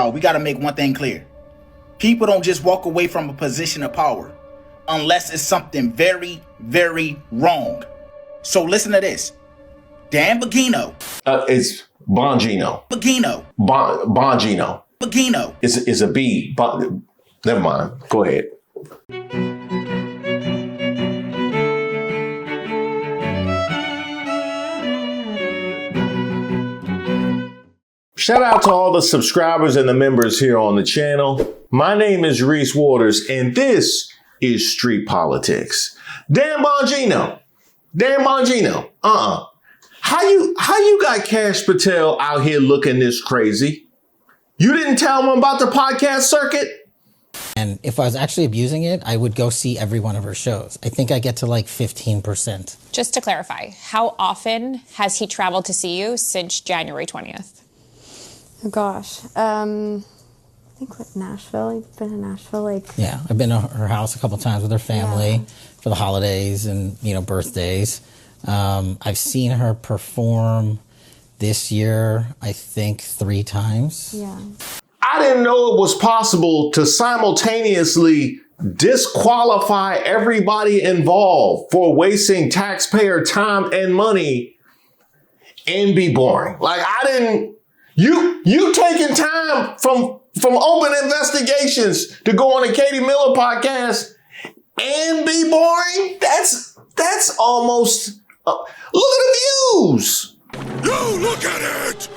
y'all, we got to make one thing clear. People don't just walk away from a position of power unless it's something very, very wrong. So listen to this. Dan Bongino. It's Bongino. Bongino. Bongino. Bongino. It's a B. Never mind. Go ahead. Shout out to all the subscribers and the members here on the channel. My name is Reese Waters, and this is Street Politics. Dan Bongino. How you got Cash Patel out here looking this crazy? You didn't tell him about the podcast circuit? And if I was actually abusing it, I would go see every one of her shows. I think I get to like 15%. Just to clarify, how often has he traveled to see you since January 20th? Oh gosh, I think with Nashville. You've been in Nashville, Yeah, I've been to her house a couple times with her family for the holidays and birthdays. I've seen her perform this year, I think 3 times. Yeah. I didn't know it was possible to simultaneously disqualify everybody involved for wasting taxpayer time and money and be boring. Like, I didn't. You taking time from open investigations to go on a Katie Miller podcast and be boring? That's almost look at the views. You look at it.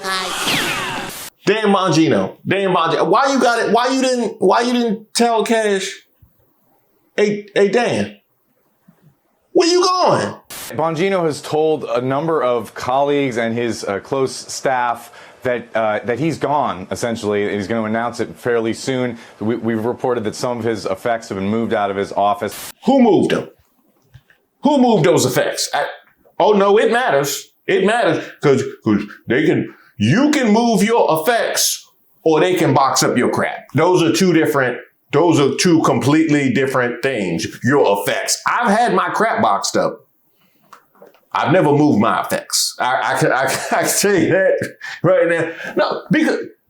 Dan Bongino. Why you got it? Why you didn't tell Cash? Hey Dan, where you going? Bongino has told a number of colleagues and his close staff that he's gone, essentially. He's going to announce it fairly soon. We've reported that some of his effects have been moved out of his office. Who moved them? Who moved those effects? Oh, no, it matters. It matters because you can move your effects or they can box up your crap. Those are two completely different things. Your effects. I've had my crap boxed up. I've never moved my effects. I can say that right now. No,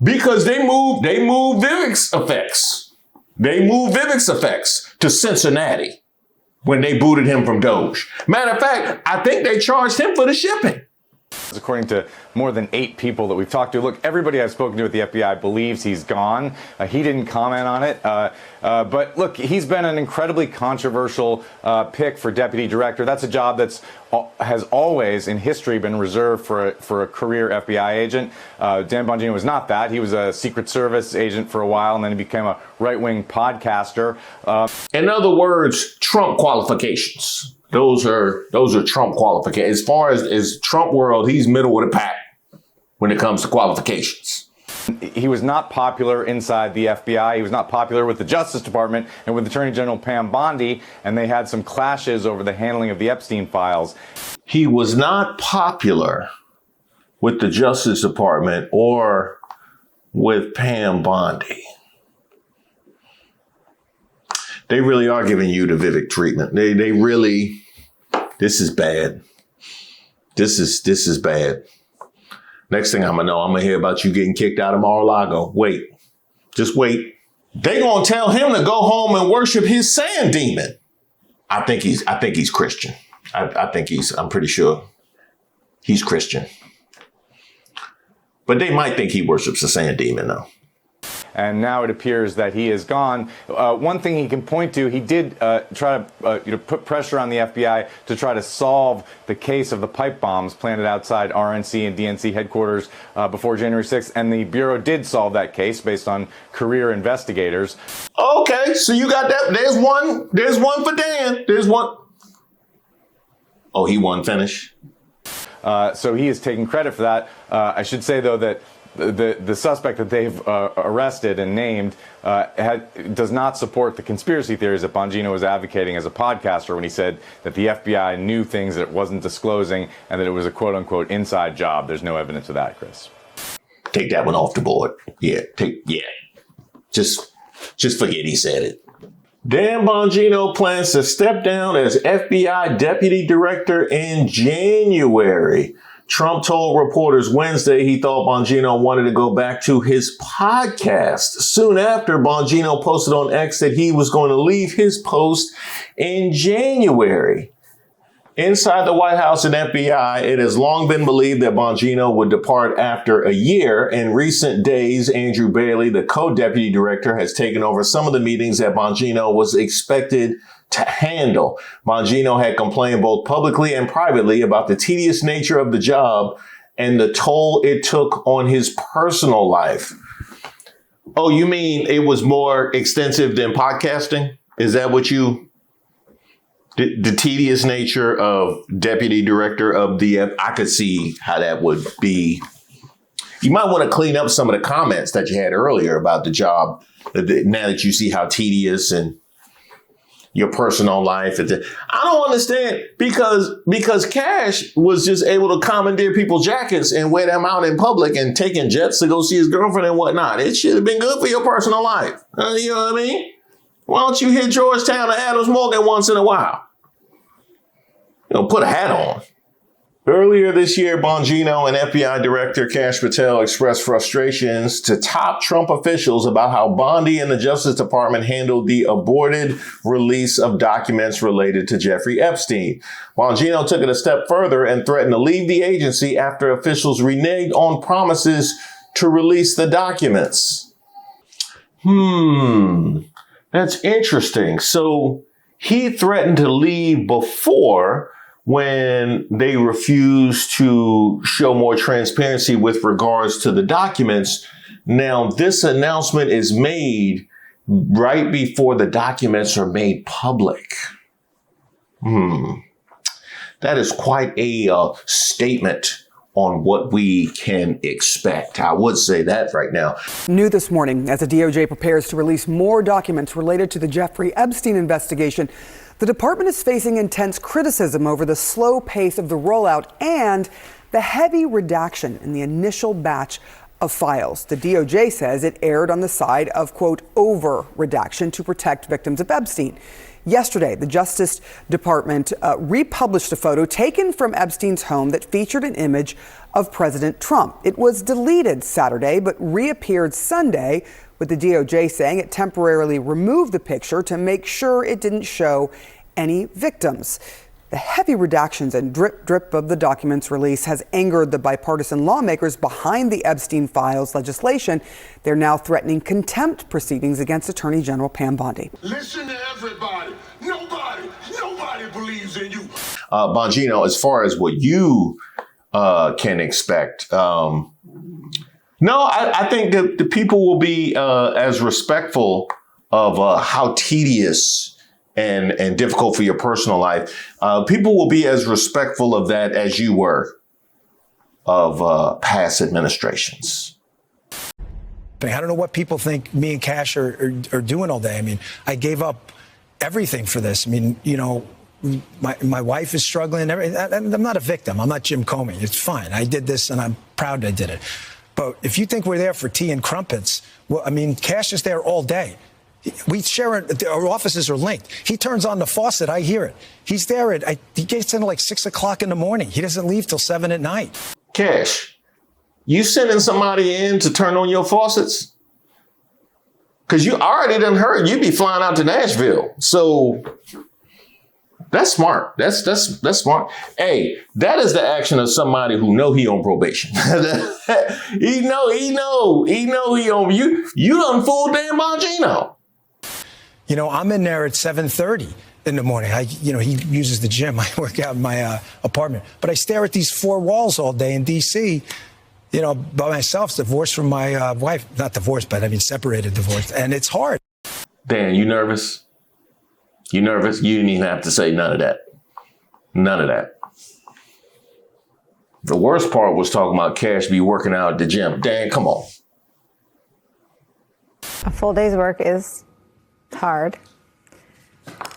because they moved Vivek's effects. They moved Vivek's effects to Cincinnati when they booted him from Doge. Matter of fact, I think they charged him for the shipping. According to more than 8 people that we've talked to, look, everybody I've spoken to at the FBI believes he's gone. He didn't comment on it. But look, he's been an incredibly controversial pick for deputy director. That's a job has always in history been reserved for a career FBI agent. Dan Bongino was not that. He was a Secret Service agent for a while, and then he became a right-wing podcaster. In other words, Trump qualifications. Those are Trump qualifications. As far as Trump world, he's middle of the pack when it comes to qualifications. He was not popular inside the FBI. He was not popular with the Justice Department and with Attorney General Pam Bondi, and they had some clashes over the handling of the Epstein files. He was not popular with the Justice Department or with Pam Bondi. They really are giving you the Vivek treatment. They really, this is bad. This is bad. Next thing I'm gonna hear about you getting kicked out of Mar-a-Lago. Wait, just wait. They gonna tell him to go home and worship his sand demon. I think he's Christian. I'm pretty sure he's Christian. But they might think he worships the sand demon though. And now it appears that he is gone. One thing he can point to, he did try to put pressure on the FBI to try to solve the case of the pipe bombs planted outside RNC and DNC headquarters before January 6th. And the Bureau did solve that case based on career investigators. Okay, so you got that. There's one for Dan. There's one. Oh, he won finish. So he is taking credit for that. I should say, though, that the suspect that they've arrested and named does not support the conspiracy theories that Bongino was advocating as a podcaster when he said that the FBI knew things that it wasn't disclosing and that it was a quote-unquote inside job. There's no evidence of that, Chris. Take that one off the board. Yeah. Just forget he said it. Dan Bongino plans to step down as FBI deputy director in January. Trump told reporters Wednesday he thought Bongino wanted to go back to his podcast. Soon after, Bongino posted on X that he was going to leave his post in January. Inside the White House and FBI, it has long been believed that Bongino would depart after a year. In recent days, Andrew Bailey, the co-deputy director, has taken over some of the meetings that Bongino was expected to handle. Bongino had complained both publicly and privately about the tedious nature of the job and the toll it took on his personal life. Oh, you mean it was more extensive than podcasting? Is that what you... The tedious nature of deputy director of the, I could see how that would be. You might want to clean up some of the comments that you had earlier about the job. Now that you see how tedious and your personal life. I don't understand because Cash was just able to commandeer people's jackets and wear them out in public and taking jets to go see his girlfriend and whatnot. It should have been good for your personal life. You know what I mean? Why don't you hit Georgetown or Adams Morgan once in a while? Put a hat on. Earlier this year, Bongino and FBI Director Kash Patel expressed frustrations to top Trump officials about how Bondi and the Justice Department handled the aborted release of documents related to Jeffrey Epstein. Bongino took it a step further and threatened to leave the agency after officials reneged on promises to release the documents. That's interesting. So he threatened to leave before, when they refused to show more transparency with regards to the documents. Now, this announcement is made right before the documents are made public. That is quite a statement on what we can expect. I would say that right now. New this morning, as the DOJ prepares to release more documents related to the Jeffrey Epstein investigation, the department is facing intense criticism over the slow pace of the rollout and the heavy redaction in the initial batch of files. The DOJ says it erred on the side of, quote, over redaction to protect victims of Epstein. Yesterday, the Justice Department republished a photo taken from Epstein's home that featured an image of President Trump. It was deleted Saturday, but reappeared Sunday, with the DOJ saying it temporarily removed the picture to make sure it didn't show any victims. The heavy redactions and drip of the documents release has angered the bipartisan lawmakers behind the Epstein files legislation. They're now threatening contempt proceedings against Attorney General Pam Bondi. Listen to everybody. Nobody believes in you. Bongino, as far as what you can expect, no, I think that the people will be as respectful of how tedious and difficult for your personal life. People will be as respectful of that as you were of past administrations. I don't know what people think me and Cash are doing all day. I mean, I gave up everything for this. I mean, my wife is struggling. I'm not a victim. I'm not Jim Comey. It's fine. I did this and I'm proud I did it. But if you think we're there for tea and crumpets, well, I mean, Cash is there all day. We share it. Our offices are linked. He turns on the faucet. I hear it. He's there he gets in like 6 o'clock in the morning. He doesn't leave till 7 at night. Cash, you sending somebody in to turn on your faucets? Because you already done heard you'd be flying out to Nashville. So that's smart. That's smart. Hey, that is the action of somebody who know he on probation. he know he on you. You done fooled Dan Bongino. I'm in there at 7:30 in the morning. He uses the gym. I work out in my apartment, but I stare at these four walls all day in D.C. By myself, divorced from my wife. Not divorced, but I mean separated, divorced, and it's hard. Dan, you nervous? You nervous? You didn't even have to say none of that. None of that. The worst part was talking about Cash be working out at the gym. Dan, come on. A full day's work is hard.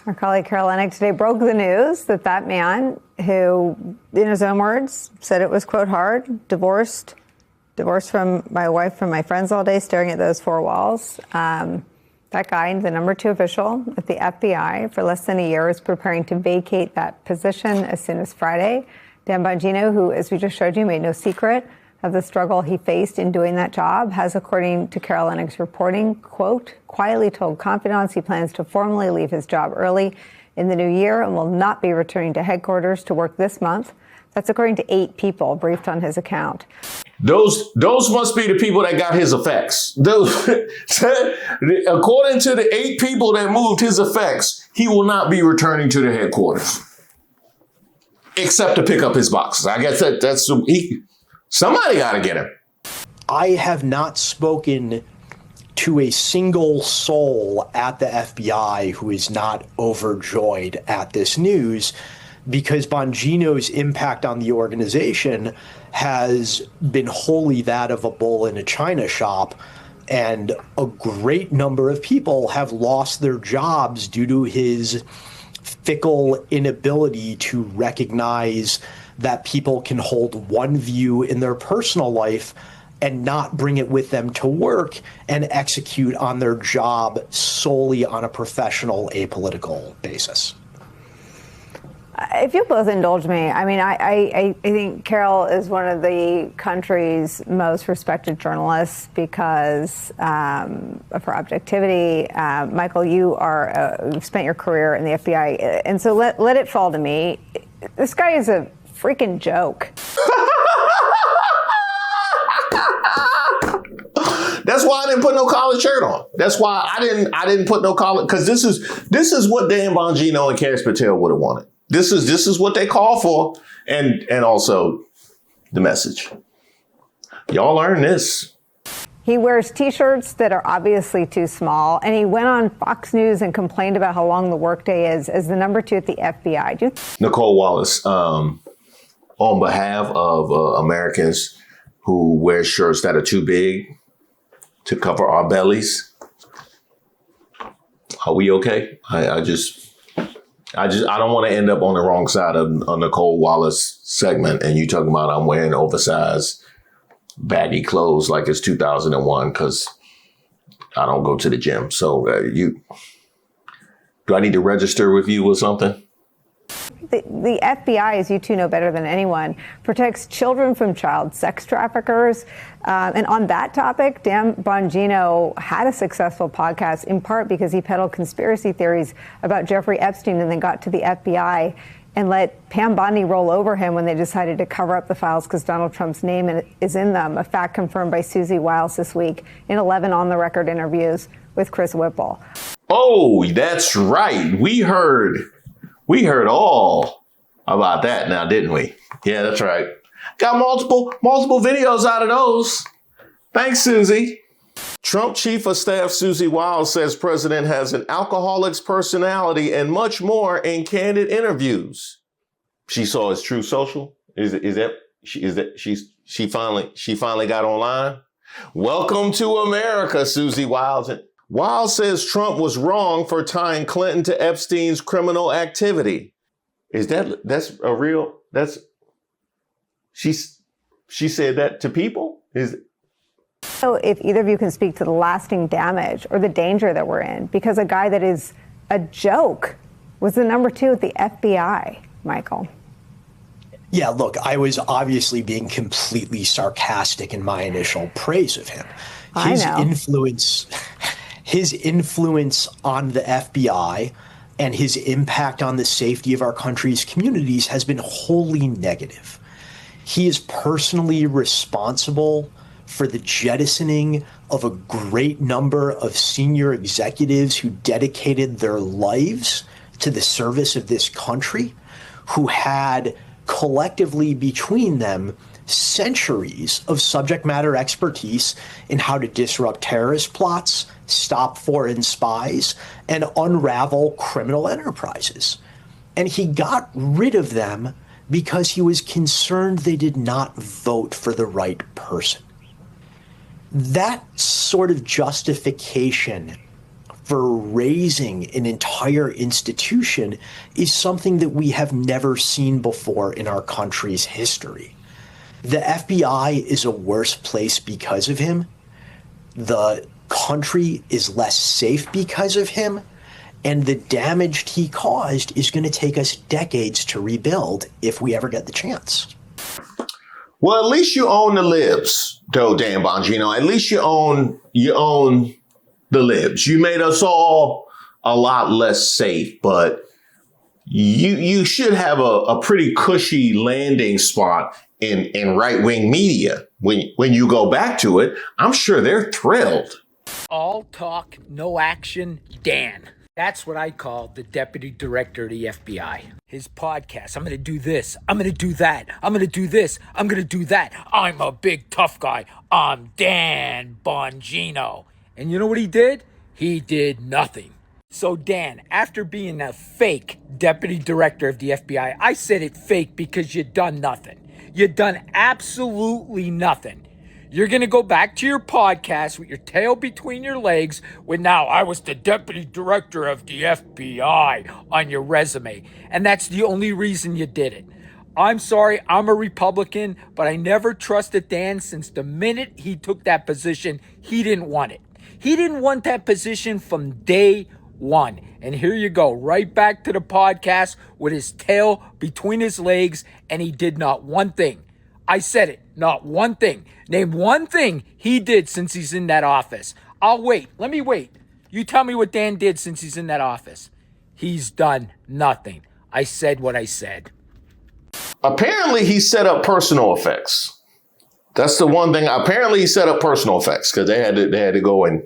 Our colleague Carol Lennig today broke the news that man who, in his own words, said it was, quote, hard, divorced from my wife, from my friends all day, staring at those four walls. That guy, the number 2 official at the FBI for less than a year, is preparing to vacate that position as soon as Friday. Dan Bongino, who, as we just showed you, made no secret of the struggle he faced in doing that job, has, according to Carol Lenig's reporting, quote, quietly told confidants he plans to formally leave his job early in the new year and will not be returning to headquarters to work this month. That's according to 8 people briefed on his account. Those must be the people that got his effects. Those, according to the 8 people that moved his effects, he will not be returning to the headquarters, except to pick up his boxes. I guess somebody got to get him. I have not spoken to a single soul at the FBI who is not overjoyed at this news, because Bongino's impact on the organization has been wholly that of a bull in a china shop. And a great number of people have lost their jobs due to his fickle inability to recognize that people can hold one view in their personal life and not bring it with them to work and execute on their job solely on a professional, apolitical basis. If you'll both indulge me, I mean, I think Carol is one of the country's most respected journalists because of her objectivity. Michael, you've spent your career in the FBI, and so let it fall to me. This guy is a freaking joke. That's why I didn't put no collared shirt on. That's why I didn't put no collar, because this is what Dan Bongino and Cash Patel would have wanted. This is what they call for, and also the message. Y'all learn this. He wears T-shirts that are obviously too small, and he went on Fox News and complained about how long the workday is as the number 2 at the FBI. Nicole Wallace, on behalf of Americans who wear shirts that are too big to cover our bellies, are we okay? I don't want to end up on the wrong side of a Nicole Wallace segment and you talking about I'm wearing oversized baggy clothes like it's 2001 because I don't go to the gym. So do I need to register with you or something? The FBI, as you two know better than anyone, protects children from child sex traffickers. And on that topic, Dan Bongino had a successful podcast in part because he peddled conspiracy theories about Jeffrey Epstein and then got to the FBI and let Pam Bondi roll over him when they decided to cover up the files because Donald Trump's name is in them, a fact confirmed by Susie Wiles this week in 11 on-the-record interviews with Chris Whipple. Oh, that's right. We heard all about that now, didn't we? Yeah, that's right. Got multiple videos out of those. Thanks, Susie. Trump Chief of Staff Susie Wiles says president has an alcoholic's personality and much more in candid interviews. She saw his True Social. She finally got online? Welcome to America, Susie Wiles. Wiles says Trump was wrong for tying Clinton to Epstein's criminal activity. She said that to people? So if either of you can speak to the lasting damage or the danger that we're in, because a guy that is a joke was the number 2 at the FBI, Michael. Yeah, look, I was obviously being completely sarcastic in my initial praise of him. His influence on the FBI and his impact on the safety of our country's communities has been wholly negative. He is personally responsible for the jettisoning of a great number of senior executives who dedicated their lives to the service of this country, who had collectively between them centuries of subject matter expertise in how to disrupt terrorist plots, stop foreign spies, and unravel criminal enterprises. And he got rid of them because he was concerned they did not vote for the right person. That sort of justification for raising an entire institution is something that we have never seen before in our country's history. The FBI is a worse place because of him. The country is less safe because of him. And the damage he caused is going to take us decades to rebuild if we ever get the chance. Well, at least you own the libs, though, Dan Bongino. At least you own the libs. You made us all a lot less safe, but you should have a pretty cushy landing spot in right-wing media. When you go back to it, I'm sure they're thrilled. All talk, no action, Dan. That's what I call the deputy director of the FBI. His podcast, I'm going to do this, I'm going to do that, I'm going to do this, I'm going to do that. I'm a big tough guy. I'm Dan Bongino. And you know what he did? He did nothing. So Dan, after being a fake deputy director of the FBI, I said it fake because you done nothing. You done absolutely nothing. You're going to go back to your podcast with your tail between your legs with now I was the deputy director of the FBI on your resume. And that's the only reason you did it. I'm sorry, I'm a Republican, but I never trusted Dan since the minute he took that position, he didn't want it. He didn't want that position from day one. And here you go, right back to the podcast with his tail between his legs, and he did not one thing. I said it, not one thing. Name one thing he did since he's in that office. I'll wait. Let me wait. You tell me what Dan did since he's in that office. He's done nothing. I said what I said. Apparently, he set up personal effects. That's the one thing. Apparently, he set up personal effects because they had to go and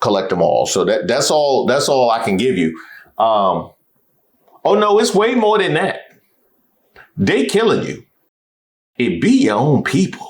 collect them all. So that's all I can give you. Oh no, it's way more than that. They killing you. It be your own people.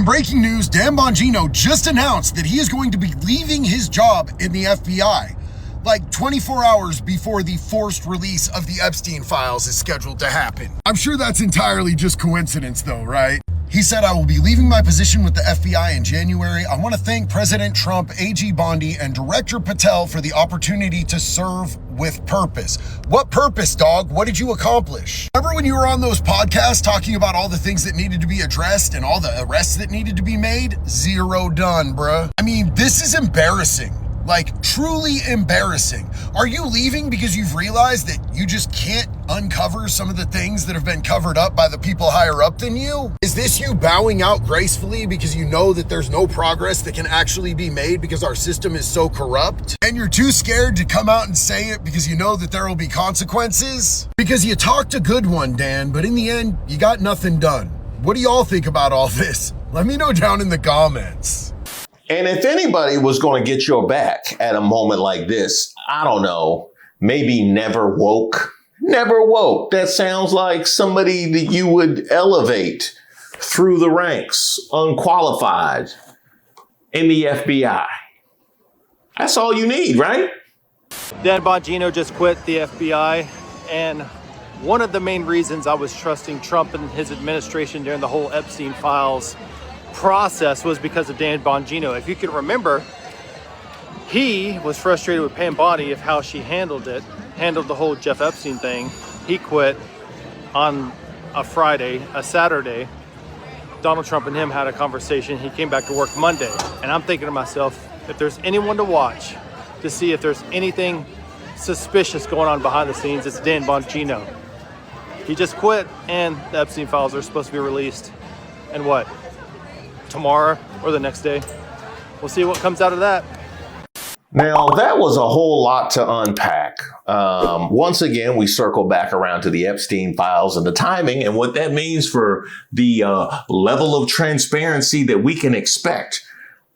Breaking news, Dan Bongino just announced that he is going to be leaving his job in the FBI. Like 24 hours before the forced release of the Epstein files is scheduled to happen. I'm sure that's entirely just coincidence though, right? He said, I will be leaving my position with the FBI in January. I want to thank President Trump, AG Bondi, and Director Patel for the opportunity to serve with purpose. What purpose, dog? What did you accomplish? Remember when you were on those podcasts talking about all the things that needed to be addressed and all the arrests that needed to be made? Zero done, bruh. I mean, this is embarrassing. Like, truly embarrassing. Are you leaving because you've realized that you just can't uncover some of the things that have been covered up by the people higher up than you? Is this you bowing out gracefully because you know that there's no progress that can actually be made because our system is so corrupt? And you're too scared to come out and say it because you know that there will be consequences? Because you talked a good one, Dan, but in the end, you got nothing done. What do y'all think about all this? Let me know down in the comments. And if anybody was going to get your back at a moment like this, I don't know, maybe Never Woke. Never Woke. That sounds like somebody that you would elevate through the ranks, unqualified, in the FBI. That's all you need, right? Dan Bongino just quit the FBI, and one of the main reasons I was trusting Trump and his administration during the whole Epstein files process was because of Dan Bongino. If you can remember, he was frustrated with Pam Bondi of how she handled the whole Jeff Epstein thing. He quit on a Friday. A Saturday, Donald Trump and him had a conversation. He came back to work Monday. And I'm thinking to myself, if there's anyone to watch to see if there's anything suspicious going on behind the scenes, it's Dan Bongino. He just quit, and the Epstein files are supposed to be released. And what? Tomorrow or the next day. We'll see what comes out of that. Now, that was a whole lot to unpack. Once again, we circle back around to the Epstein files and the timing and what that means for the level of transparency that we can expect.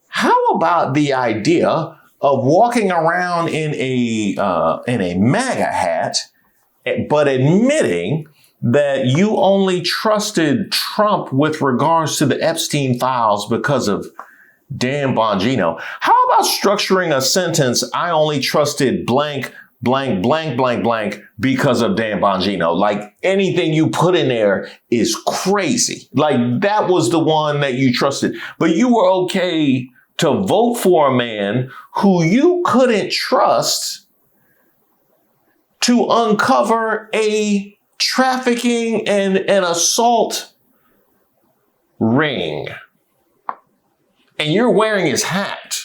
How about the idea of walking around in a MAGA hat, but admitting that you only trusted Trump with regards to the Epstein files because of Dan Bongino? How about structuring a sentence, I only trusted blank, blank, blank, blank, blank because of Dan Bongino? Like anything you put in there is crazy. Like that was the one that you trusted. But you were okay to vote for a man who you couldn't trust to uncover a trafficking and an assault ring. And you're wearing his hat.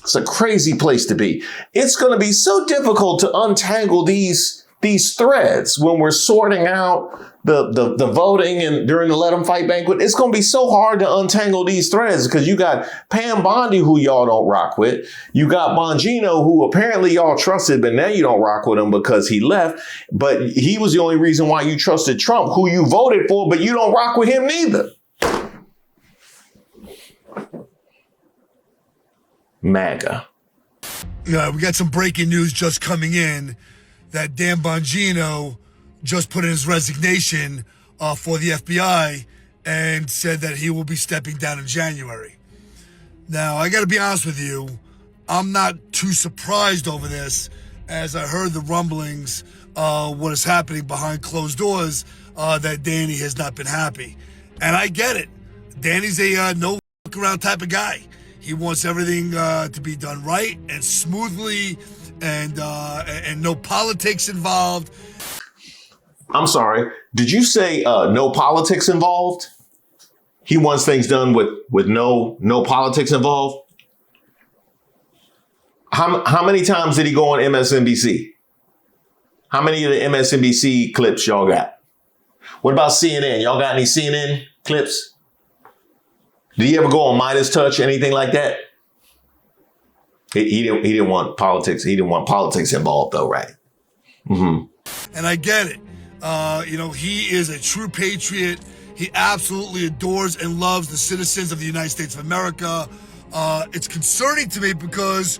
It's a crazy place to be. It's going to be so difficult to untangle these threads when we're sorting out the voting and during the Let 'em Fight banquet. It's going to be so hard to untangle these threads because you got Pam Bondi, who y'all don't rock with. You got Bongino, who apparently y'all trusted, but now you don't rock with him because he left. But he was the only reason why you trusted Trump, who you voted for, but you don't rock with him neither. Maga. Yeah, we got some breaking news just coming in that Dan Bongino just put in his resignation for the FBI and said that he will be stepping down in January. Now, I got to be honest with you, I'm not too surprised over this, as I heard the rumblings, what is happening behind closed doors, that Danny has not been happy. And I get it. Danny's a no fuck around type of guy. He wants everything to be done right and smoothly, and no politics involved. I'm sorry. Did you say no politics involved? He wants things done with no politics involved. How many times did he go on MSNBC? How many of the MSNBC clips y'all got? What about CNN? Y'all got any CNN clips? Did he ever go on Midas Touch, anything like that? He didn't want politics. He didn't want politics involved, though, right? Mm-hmm. And I get it. He is a true patriot. He absolutely adores and loves the citizens of the United States of America. It's concerning to me because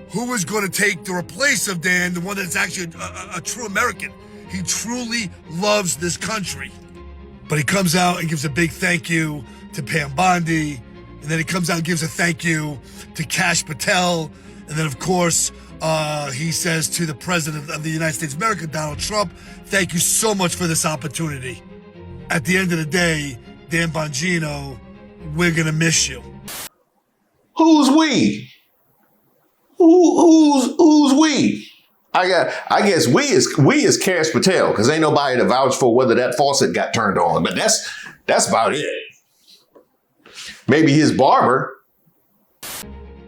who is going to take the place of Dan, the one that's actually a true American? He truly loves this country. But he comes out and gives a big thank you to Pam Bondi, and then he comes out and gives a thank you to Patel, and then of course he says to the President of the United States of America, Donald Trump, thank you so much for this opportunity. At the end of the day, Dan Bongino, we're gonna miss you. Who's we? Who's we? I guess we is Cash Patel, because ain't nobody to vouch for whether that faucet got turned on, but that's about it. Maybe his barber.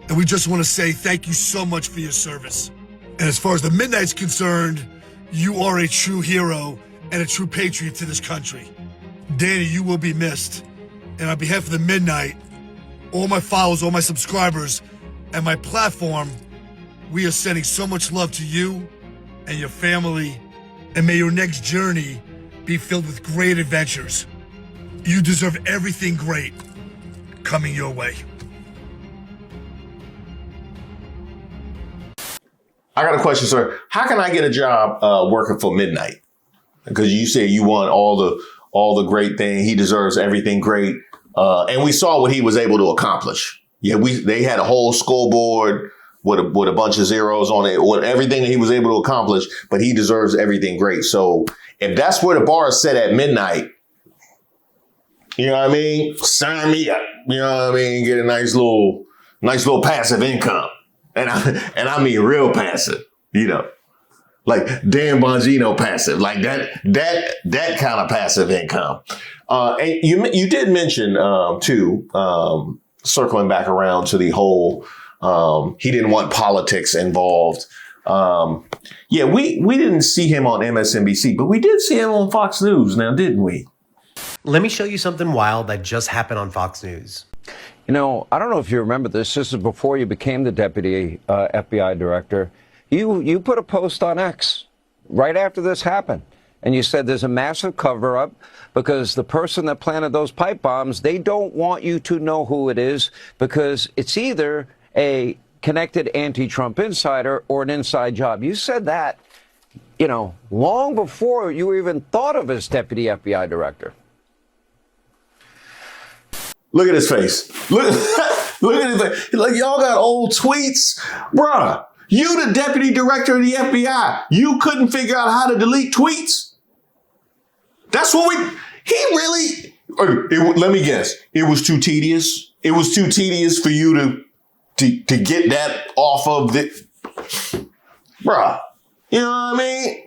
And we just want to say thank you so much for your service. And as far as the Midnight's concerned, you are a true hero and a true patriot to this country. Danny, you will be missed. And on behalf of the Midnight, all my followers, all my subscribers, and my platform, we are sending so much love to you and your family. And may your next journey be filled with great adventures. You deserve everything great coming your way. I got a question, sir. How can I get a job working for Midnight? Because you say you want all the great thing. He deserves everything great. And we saw what he was able to accomplish. Yeah, they had a whole scoreboard with a bunch of zeros on it, with everything that he was able to accomplish, but he deserves everything great. So if that's where the bar is set at Midnight, you know what I mean? Sign me up. You know what I mean? Get a nice little passive income. And I mean real passive, like Dan Bongino passive, like that kind of passive income. And you did mention too, circling back around to the whole, he didn't want politics involved. We didn't see him on MSNBC, but we did see him on Fox News now, didn't we? Let me show you something wild that just happened on Fox News. I don't know if you remember this. This is before you became the deputy FBI director. You put a post on X right after this happened. And you said there's a massive cover-up because the person that planted those pipe bombs, they don't want you to know who it is because it's either a connected anti-Trump insider or an inside job. You said that, long before you even thought of as deputy FBI director. Look at his face. Look at his face. Like, y'all got old tweets. Bruh, you the deputy director of the FBI. You couldn't figure out how to delete tweets? That's what let me guess. It was too tedious. It was too tedious for you to get that off of the, bruh, you know what I mean?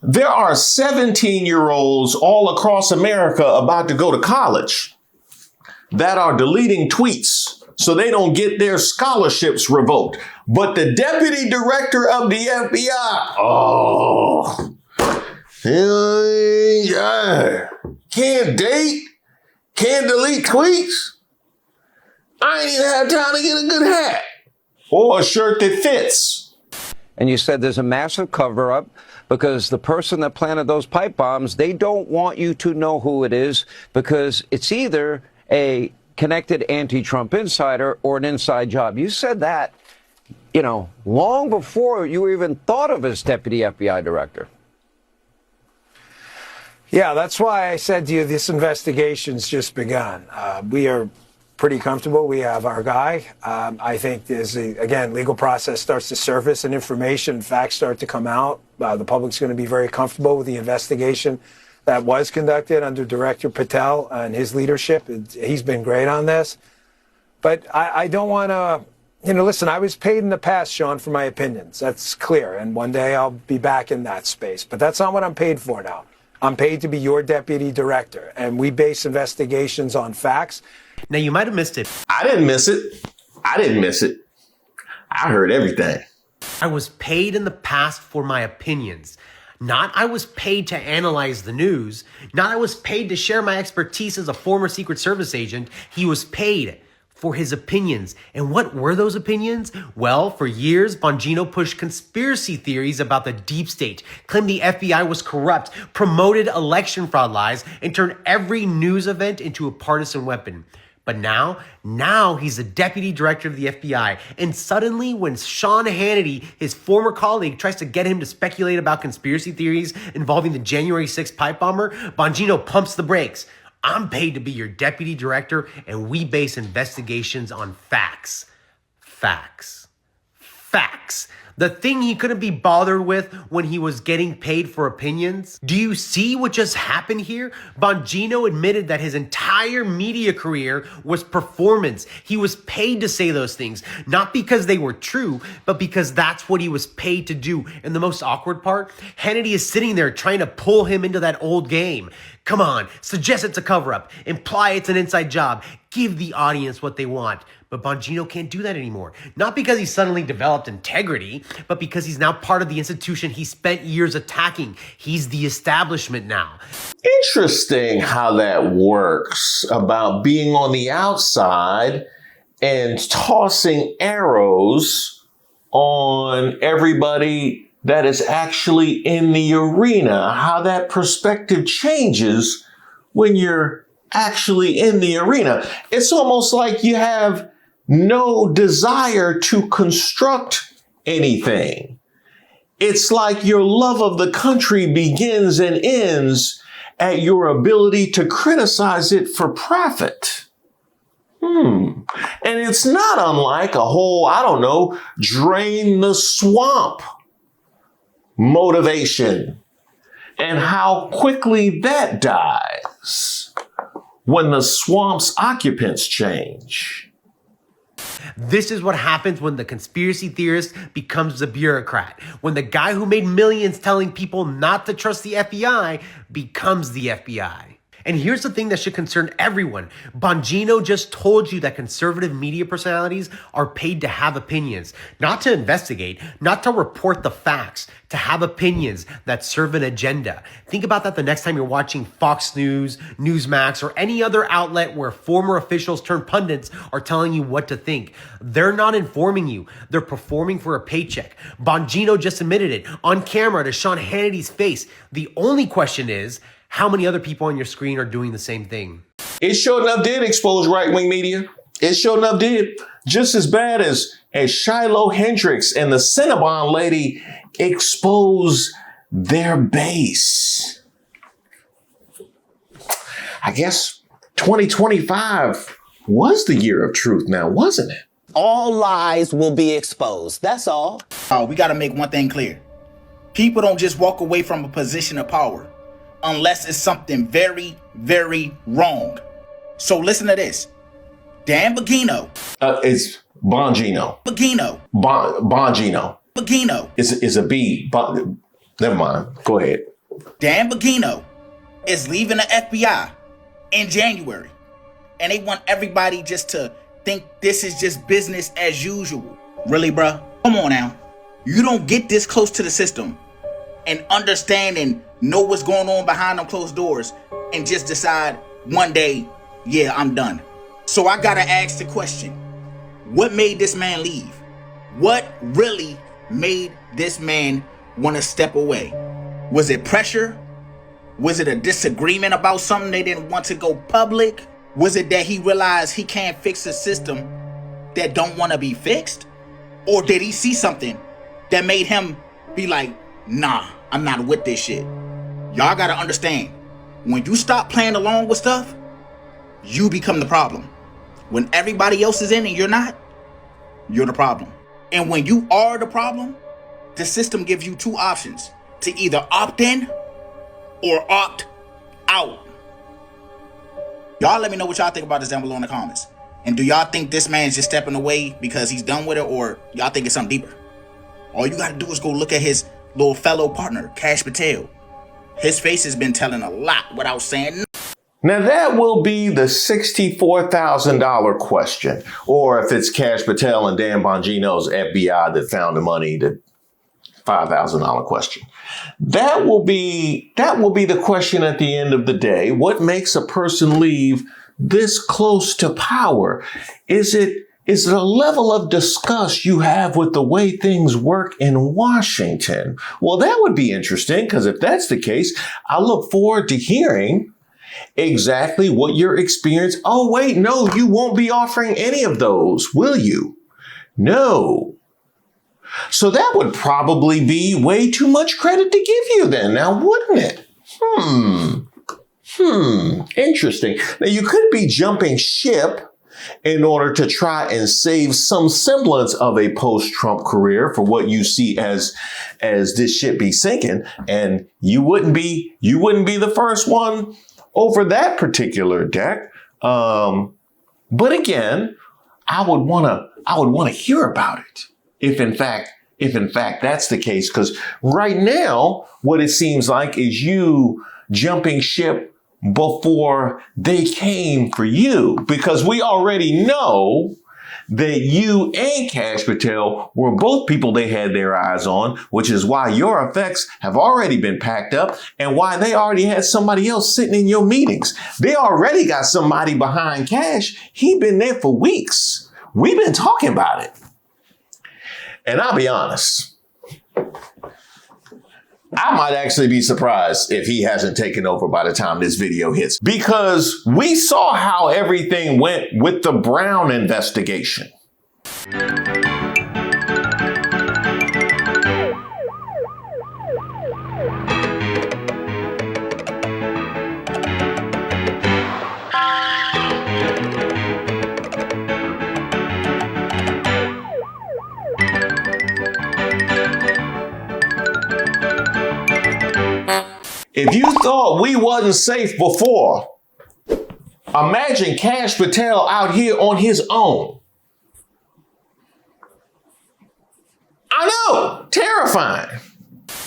There are 17-year-olds all across America about to go to college that are deleting tweets so they don't get their scholarships revoked. But the deputy director of the FBI, can't date, can't delete tweets. I ain't even had time to get a good hat or a shirt that fits. And you said there's a massive cover-up because the person that planted those pipe bombs, they don't want you to know who it is because it's either a connected anti-Trump insider or an inside job. You said that, long before you even thought of as deputy FBI director. Yeah, that's why I said to you, this investigation's just begun. We are pretty comfortable. We have our guy. I think again, legal process starts to surface and information, facts start to come out. The public's going to be very comfortable with the investigation that was conducted under Director Patel and his leadership. He's been great on this. But I don't want to, listen, I was paid in the past, Sean, for my opinions. That's clear. And one day I'll be back in that space. But that's not what I'm paid for now. I'm paid to be your deputy director. And we base investigations on facts. Now, you might have missed it. I didn't miss it. I heard everything. I was paid in the past for my opinions. Not I was paid to analyze the news. Not I was paid to share my expertise as a former Secret Service agent. He was paid for his opinions. And what were those opinions? Well, for years, Bongino pushed conspiracy theories about the deep state, claimed the FBI was corrupt, promoted election fraud lies, and turned every news event into a partisan weapon. But now he's the deputy director of the FBI. And suddenly, when Sean Hannity, his former colleague, tries to get him to speculate about conspiracy theories involving the January 6th pipe bomber, Bongino pumps the brakes. I'm paid to be your deputy director, and we base investigations on facts. Facts. The thing he couldn't be bothered with when he was getting paid for opinions. Do you see what just happened here? Bongino admitted that his entire media career was performance. He was paid to say those things, not because they were true, but because that's what he was paid to do. And the most awkward part, Hannity is sitting there trying to pull him into that old game. Come on, suggest it's a cover-up, imply it's an inside job, give the audience what they want. But Bongino can't do that anymore. Not because he suddenly developed integrity, but because he's now part of the institution he spent years attacking. He's the establishment now. Interesting how that works about being on the outside and tossing arrows on everybody that is actually in the arena, how that perspective changes when you're actually in the arena. It's almost like you have no desire to construct anything. It's like your love of the country begins and ends at your ability to criticize it for profit. And it's not unlike a whole, drain the swamp motivation and how quickly that dies when the swamp's occupants change. This is what happens when the conspiracy theorist becomes a bureaucrat. When the guy who made millions telling people not to trust the FBI becomes the FBI. And here's the thing that should concern everyone. Bongino just told you that conservative media personalities are paid to have opinions, not to investigate, not to report the facts, to have opinions that serve an agenda. Think about that the next time you're watching Fox News, Newsmax, or any other outlet where former officials turned pundits are telling you what to think. They're not informing you. They're performing for a paycheck. Bongino just admitted it on camera to Sean Hannity's face. The only question is, how many other people on your screen are doing the same thing? It sure enough did expose right-wing media. It sure enough did. Just as bad as Shiloh Hendricks and the Cinnabon lady expose their base. I guess 2025 was the year of truth now, wasn't it? All lies will be exposed. That's all. We got to make one thing clear. People don't just walk away from a position of power unless it's something very, very wrong. So listen to this. Dan Bongino. It's Bongino. Bongino. Bongino. Bongino. Is a B. Never mind. Go ahead. Dan Bongino is leaving the FBI in January, and they want everybody just to think this is just business as usual. Really, bruh? Come on now. You don't get this close to the system and understand and know what's going on behind them closed doors and just decide one day, yeah, I'm done. So I gotta ask the question, what made this man leave? What really made this man want to step away? Was it pressure? Was it a disagreement about something they didn't want to go public? Was it that he realized he can't fix a system that don't want to be fixed? Or did he see something that made him be like, nah, I'm not with this shit? Y'all gotta understand, when you stop playing along with stuff, you become the problem. When everybody else is in and you're not, you're the problem. And when you are the problem, the system gives you two options: to either opt in or opt out. Y'all let me know what y'all think about this down below in the comments. And do y'all think this man's just stepping away because he's done with it, or y'all think it's something deeper? All you gotta do is go look at his little fellow partner, Cash Patel. His face has been telling a lot without saying nothing. Now that will be the $64,000 question. Or if it's Cash Patel and Dan Bongino's FBI that found the money, the $5,000 question. That will be the question at the end of the day. What makes a person leave this close to power? Is it a level of disgust you have with the way things work in Washington? Well, that would be interesting, because if that's the case, I look forward to hearing exactly what your experience. Oh, wait, no, you won't be offering any of those, will you? No. So that would probably be way too much credit to give you then, now wouldn't it? Interesting. Now you could be jumping ship in order to try and save some semblance of a post-Trump career for what you see as this ship be sinking, and you wouldn't be the first one over that particular deck. But again, I would want to hear about it if in fact that's the case, because right now what it seems like is you jumping ship before they came for you, because we already know that you and Cash Patel were both people they had their eyes on, which is why your effects have already been packed up and why they already had somebody else sitting in your meetings. They already got somebody behind Cash. He been there for weeks. We've been talking about it. And I'll be honest, I might actually be surprised if he hasn't taken over by the time this video hits, because we saw how everything went with the Brown investigation. If you thought we wasn't safe before, imagine Cash Patel out here on his own. I know, terrifying.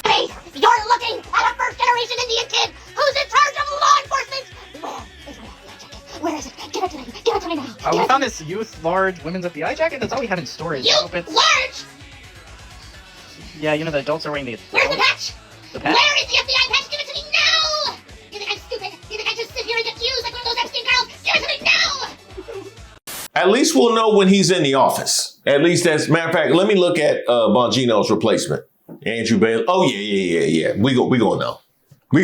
Hey, you're looking at a first-generation Indian kid who's in charge of law enforcement. Where is it? Give it to me. Give it to me now. We found this youth large women's FBI jacket. That's all we have in storage. Youth large? Yeah, you know the adults are wearing the. Where's the patch? The patch? Where is the FBI patch? Give it to me now! You think I'm stupid? You think I just sit here and get used like one of those Epstein girls? Give it to me now! At least we'll know when he's in the office. At least, as a matter of fact, let me look at Bongino's replacement, Andrew Bailey. Oh yeah. We gonna know. We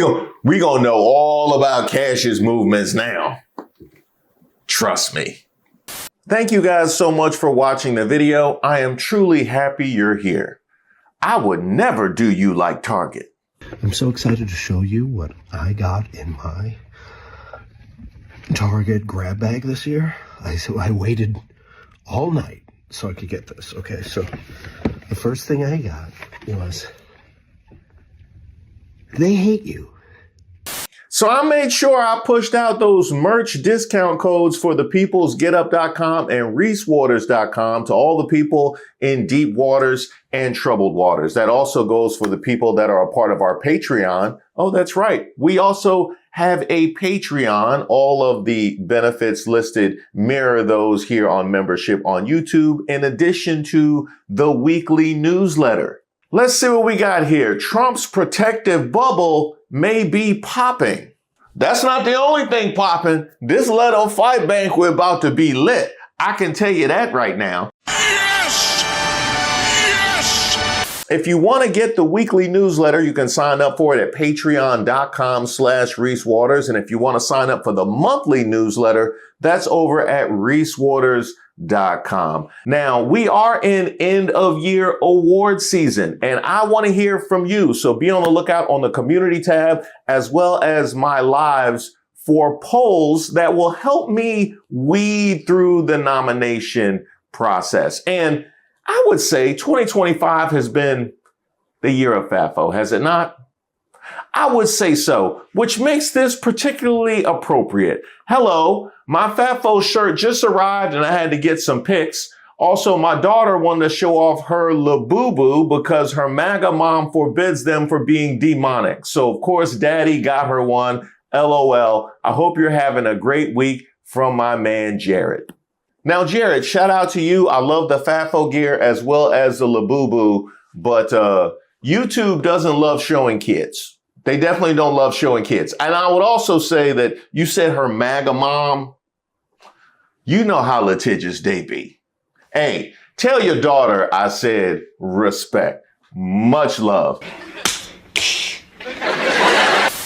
gonna know all about Cash's movements now. Trust me. Thank you guys so much for watching the video. I am truly happy you're here. I would never do you like Target. I'm so excited to show you what I got in my Target grab bag this year. I waited all night so I could get this. Okay, so the first thing I got was They Hate You. So I made sure I pushed out those merch discount codes for the peoplesgetup.com and reesewaters.com to all the people in deep waters and troubled waters. That also goes for the people that are a part of our Patreon. Oh, that's right. We also have a Patreon. All of the benefits listed mirror those here on membership on YouTube, in addition to the weekly newsletter. Let's see what we got here. Trump's protective bubble may be popping. That's not the only thing popping. This Leto fight bank, we're about to be lit. I can tell you that right now. Yes! Yes! If you want to get the weekly newsletter, you can sign up for it at patreon.com/ReeseWaters. And if you want to sign up for the monthly newsletter, that's over at reesewaters.com. Now, we are in end of year award season, and I want to hear from you. So be on the lookout on the community tab, as well as my lives, for polls that will help me weed through the nomination process. And I would say 2025 has been the year of FAFO, has it not? I would say so, which makes this particularly appropriate. Hello, my FAFO shirt just arrived and I had to get some pics. Also, my daughter wanted to show off her Labubu because her Maga mom forbids them for being demonic. So, of course, Daddy got her one. LOL. I hope you're having a great week, from my man, Jared. Now, Jared, shout out to you. I love the FAFO gear as well as the Labubu, but YouTube doesn't love showing kids. They definitely don't love showing kids. And I would also say that you said her Maga mom. You know how litigious they be. Hey, tell your daughter I said respect. Much love.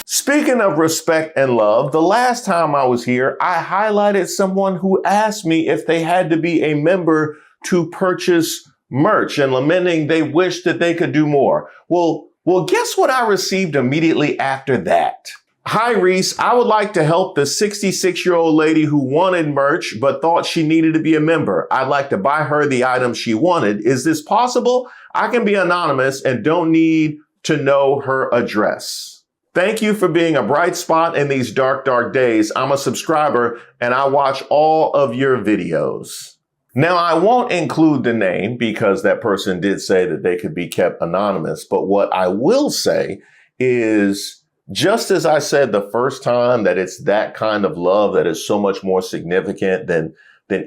Speaking of respect and love, the last time I was here, I highlighted someone who asked me if they had to be a member to purchase merch and lamenting they wished that they could do more. Well, guess what I received immediately after that? Hi, Reese. I would like to help the 66-year-old lady who wanted merch but thought she needed to be a member. I'd like to buy her the item she wanted. Is this possible? I can be anonymous and don't need to know her address. Thank you for being a bright spot in these dark, dark days. I'm a subscriber and I watch all of your videos. Now, I won't include the name because that person did say that they could be kept anonymous. But what I will say is, just as I said the first time, that it's that kind of love that is so much more significant than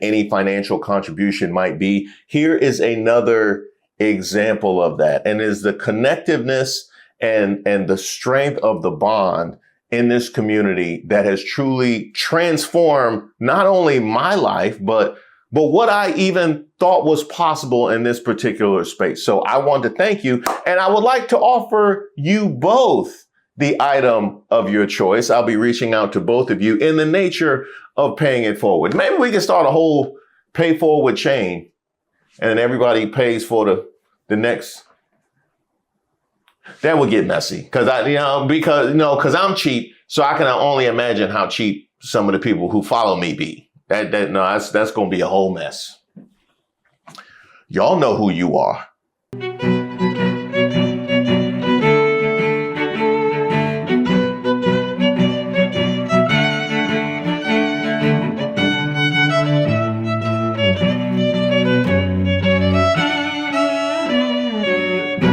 any financial contribution might be. Here is another example of that, and is the connectiveness and the strength of the bond in this community that has truly transformed not only my life, but what I even thought was possible in this particular space. So I want to thank you, and I would like to offer you both the item of your choice. I'll be reaching out to both of you in the nature of paying it forward. Maybe we can start a whole pay forward chain, and then everybody pays for the next. That would get messy because I'm cheap, so I can only imagine how cheap some of the people who follow me be. That's going to be a whole mess. Y'all know who you are.